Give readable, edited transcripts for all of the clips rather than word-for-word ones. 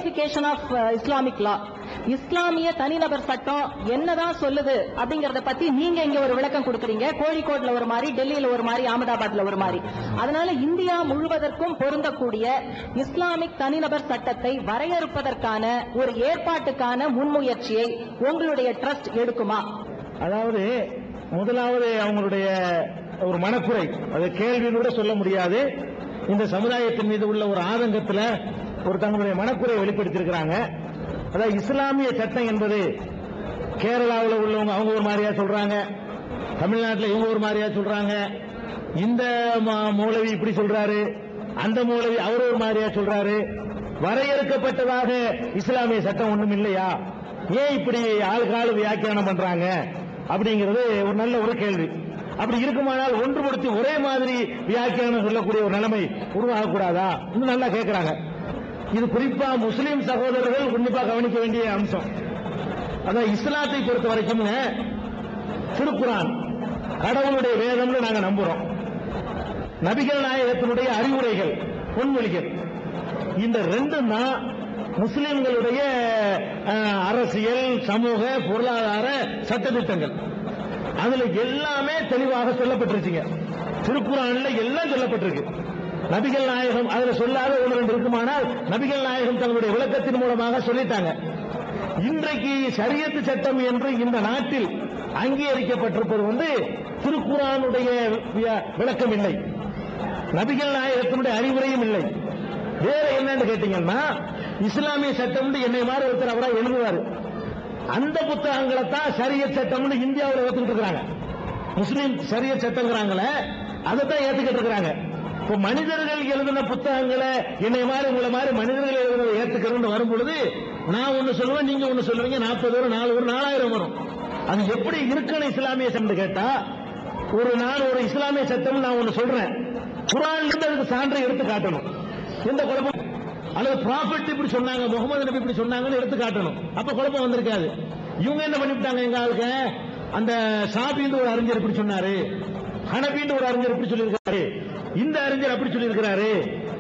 கோடிபிகேஷன் of Islamic லா, இஸ்லாமிய தனிநபர் சட்டம் என்னதான் சொல்லுது அப்படிங்கறத பத்தி நீங்க இங்க ஒரு விளக்கம் கொடுக்கறீங்க. கோழிக்கோட்ல ஒரு மாதிரி, டெல்லியில ஒரு மாதிரி, அகமதாபாத்ல ஒரு மாதிரி. அதனால இந்தியா முழுவதற்கும் பொருந்தக்கூடிய இஸ்லாமிக் தனிநபர் சட்டத்தை வரையறுப்பதற்கான ஒரு ஏற்பாட்டுக்கான முன்முயற்சியை உங்களுடைய ட்ரஸ்ட் எடுக்குமா? அதாவது முதலாவது அவங்களுடைய ஒரு மனக்குறை, அது கேள்வின்னு கூட சொல்ல முடியாது. இந்த சமுதாயத்தின் மீது உள்ள ஒரு ஆதங்கத்தில் ஒரு தங்களுடைய மனக்குறையை வெளிப்படுத்தியிருக்கிறாங்க. அதாவது இஸ்லாமிய சட்டம் என்பது கேரளாவில் உள்ளவங்க அவங்க ஒரு மாதிரியா சொல்றாங்க, தமிழ்நாட்டில் இவங்க ஒரு மாதிரியா சொல்றாங்க, இந்த மௌலவி இப்படி சொல்றாரு, அந்த மௌலவி அவர் ஒரு மாதிரியா சொல்றாரு. வரையறுக்கப்பட்டதாக இஸ்லாமிய சட்டம் ஒண்ணும் இல்லையா, ஏன் இப்படி ஆளுக்காளு வியாக்கியானம் பண்றாங்க அப்படிங்கிறது ஒரு நல்ல ஒரு கேள்வி. அப்படி இருக்குமானால் ஒன்றுபடுத்தி ஒரே மாதிரி வியாக்கியானம் சொல்லக்கூடிய ஒரு நிலைமை உருவாகக்கூடாதா இன்னும் நல்லா கேட்கிறாங்க. இது குறிப்பா முஸ்லீம் சகோதரர்கள் உன்னிப்பா கவனிக்க வேண்டிய அம்சம். அதான் இஸ்லாத்தை பொறுத்த வரைக்கும் திருக்குரான் கடவுளுடைய வேதம்னு நாங்க நம்புறோம். நபிகள் நாயகத்தினுடைய அறிவுரைகள், பொன்மொழிகள், இந்த ரெண்டும் தான் முஸ்லிம்களுடைய அரசியல், சமூக, பொருளாதார சட்டத்திட்டங்கள். அதுல எல்லாமே தெளிவாக சொல்லப்பட்டிருச்சுங்க. திருக்குறான்ல எல்லாம் சொல்லப்பட்டிருக்கு. நபிகள் நாயகம் அதுல சொல்லாத ஒன்று ரெண்டு இருக்குமானால் நபிகள் நாயகம் தங்களுடைய விளக்கத்தின் மூலமாக சொல்லிட்டாங்க. இன்றைக்கு ஷரியத்து சட்டம் என்று இந்த நாட்டில் அங்கீகரிக்கப்பட்டிருப்பது திருக்குறானுடைய விளக்கம் இல்லை, நபிகள் நாயகத்தினுடைய அறிவுரையும் இல்லை. வேற என்னன்னு கேட்டீங்கன்னா இஸ்லாமிய சட்டம் என்னை மாதிரி ஒருத்தர் அவரா எழுதுவாரு, அந்த புத்தகங்களை தான் ஷரியத் சட்டம் இந்தியாவில் ஏத்துக்கிட்டு இருக்கிறாங்க. முஸ்லீம் ஷரியத் சட்டங்கிறாங்களே அதை தான் ஏத்துக்கிட்டு இருக்கிறாங்க. இப்போ மனிதர்கள் எழுதின புத்தகங்களை என்னை மாதிரி உங்களை மாதிரி மனிதர்கள் எழுதுனதை ஏத்துக்கிறோம் வரும் பொழுது நான் ஒன்னு சொல்லுவேன், நீங்க ஒன்னு சொல்லுவீங்க, 40 வரும், 4 வரும், 4000 வரும். அது எப்படி இருக்கணும் இஸ்லாமிய சட்டம் கேட்டா, நான் ஒரு இஸ்லாமிய சட்டம் நான் ஒன்னு சொல்றேன், குர்ஆன்ல இருந்து அதுக்கு சான்றை எடுத்து காட்டணும். எந்த குழப்பம், அல்லது ப்ராஃபட் இப்படி சொன்னாங்க, முகமது நபி இப்படி சொன்னாங்கன்னு எடுத்து காட்டணும். அப்ப குழப்பம் வந்திருக்காது. இவங்க என்ன பண்ணிவிட்டாங்க, எங்க ஆளுக்கு அந்த ஷாஃபின்னு ஒரு அறிஞர் இப்படி சொன்னாரு, ஹனபின்னு ஒரு அறிஞர் இப்படி சொல்லியிருக்காரு, இந்த அறிஞர் அப்படி சொல்லியிருக்கிறாரு,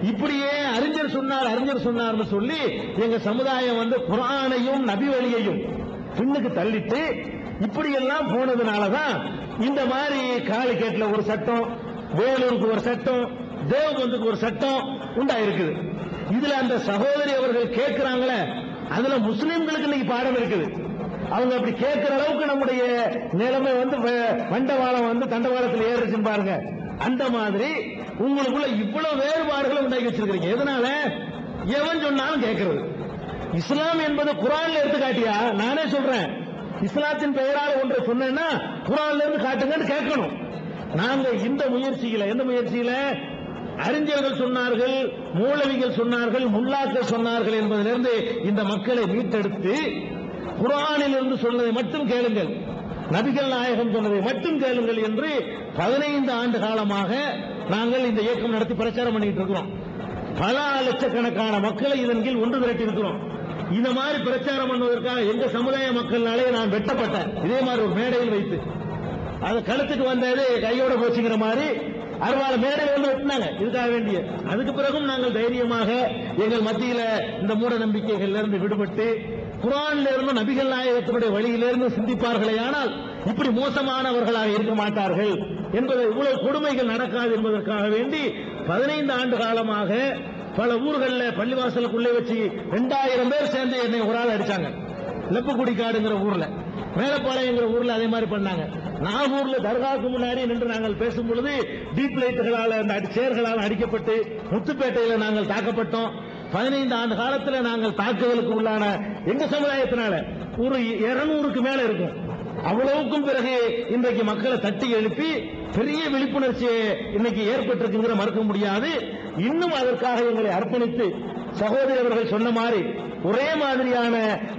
இப்படியே அறிஞர் சொன்னார்னு சொல்லி எங்க சமுதாயம் குர்ஆனையும் நபி வழியையும் பின்னுக்கு தள்ளிட்டு இப்படி எல்லாம் போனதுனாலதான் இந்த மாதிரி காலிக்கேட்ல ஒரு சட்டம், வேலூருக்கு ஒரு சட்டம், தேவபந்துக்கு ஒரு சட்டம் உண்டாயிருக்குது. இதுல அந்த சகோதரி அவர்கள் கேட்கிறாங்களே, அதுல முஸ்லிம்களுக்கு இன்னைக்கு பாடம் இருக்குது. அவங்க அப்படி கேட்கிற அளவுக்கு நம்முடைய நிலைமை வண்டவாளம் தண்டவாளத்தில் ஏறுச்சுன்னு பாருங்க. அந்த மாதிரி உங்களுக்குள்ள இவ்வளவு வேறுபாடுகளை உண்டாக்கி வச்சிருக்கீங்க. எதனால? எவன் சொன்னாலும் கேட்கிறது. இஸ்லாம் என்பது குர்ஆன்ல எடுத்து காட்டியா? நானே சொல்றேன், இஸ்லாத்தின் பெயரால் ஒன்றை சொன்னேன்னா குர்ஆன்ல இருந்து காட்டுங்கன்னு கேட்கணும். நாங்க இந்த முயற்சியில, எந்த முயற்சியில, அறிஞர்கள் சொன்னார்கள், மூலவிகள் சொன்னார்கள், முல்லாக்கள் சொன்னார்கள் என்பதிலிருந்து இந்த மக்களை மீட்டெடுத்து குர்ஆனில் இருந்து சொன்னதை மட்டும் கேளுங்கள், நபிகள் நாயகம் சொன்னதை மட்டும் கேளுங்கள் என்று 15 ஆண்டு காலமாக நாங்கள் இந்த இயக்கம் நடத்தி பிரச்சாரம் பண்ணிட்டு இருக்கிறோம். பல லட்சக்கணக்கான மக்களை இதன் கீழ் ஒன்று திரட்டி இருக்கிறோம். இந்த மாதிரி பிரச்சாரம் பண்ணுவதற்காக எங்க சமுதாய மக்கள்னாலே நான் வெட்டப்பட்டேன். இதே மாதிரி ஒரு மேடையில் வைத்து அது கழுத்துக்கு வந்தது கையோட போச்சுங்கிற மாதிரி அறுவாள மேடையில் வெட்டினாங்க. இதுக்காக வேண்டிய அதுக்கு பிறகும் நாங்கள் தைரியமாக எங்கள் மத்தியில இந்த மூட நம்பிக்கைகள் இருந்து விடுபட்டு குர்ஆன்ல இருந்து நபிகள் நாயகத்தினுடைய வழியிலிருந்து சிந்திப்பார்களே, ஆனால் இப்படி மோசமானவர்களாக இருக்க மாட்டார்கள் என்பதை, இவ்வளவு கொடுமைகள் நடக்காது என்பதற்காக வேண்டி 15 ஆண்டு காலமாக பல ஊர்களில் பள்ளிவாசலுக்குள்ளே வச்சு 2000 பேர் சேர்ந்து என்னை ஒரு ஆள் அடிச்சாங்க. லெப்புக்குடிக்காடுங்கிற ஊர்ல, மேலப்பாளையங்கிற ஊர்ல அதே மாதிரி பண்ணாங்க. நாகூர்ல தர்காவுக்கு முன்னாடி நின்று நாங்கள் பேசும் பொழுது டீப் லைட்டுகளால், அந்த சேர்களால் அடிக்கப்பட்டு முத்துப்பேட்டையில நாங்கள் தாக்கப்பட்டோம். 15 ஆண்டு காலத்தில் நாங்கள் தாக்குதலுக்கு உள்ளான எங்க சமுதாயத்தினால ஒரு 200க்கு மேல இருக்கும். அவ்வளவுக்கும் பிறகு இன்றைக்கு மக்களை தட்டி எழுப்பி பெரிய விழிப்புணர்ச்சியை இன்னைக்கு ஏற்பட்டிருக்குங்கிற மறுக்க முடியாது. இன்னும் அதற்காக எங்களை அர்ப்பணித்து சகோதரி அவர்கள் சொன்ன மாதிரி ஒரே மாதிரியான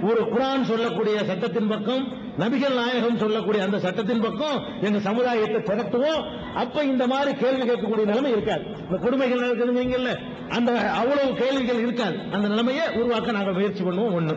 ஒரு குர்ஆன் சொல்லக்கூடிய சட்டத்தின் பக்கம், நபிகள் நாயகம் சொல்லக்கூடிய அந்த சட்டத்தின் பக்கம் எங்க சமுதாயத்தை திரட்டுவோம். அப்ப இந்த மாதிரி கேள்வி கேட்கக்கூடிய நிலைமை இருக்காது. இந்த கொடுமைகள் நடக்குதுங்கல்ல, அந்த அவ்வளவு கேள்விகள் இருக்காது. அந்த நிலைமையை உருவாக்க நாங்கள் முயற்சி பண்ணுவோம். ஒண்ணு.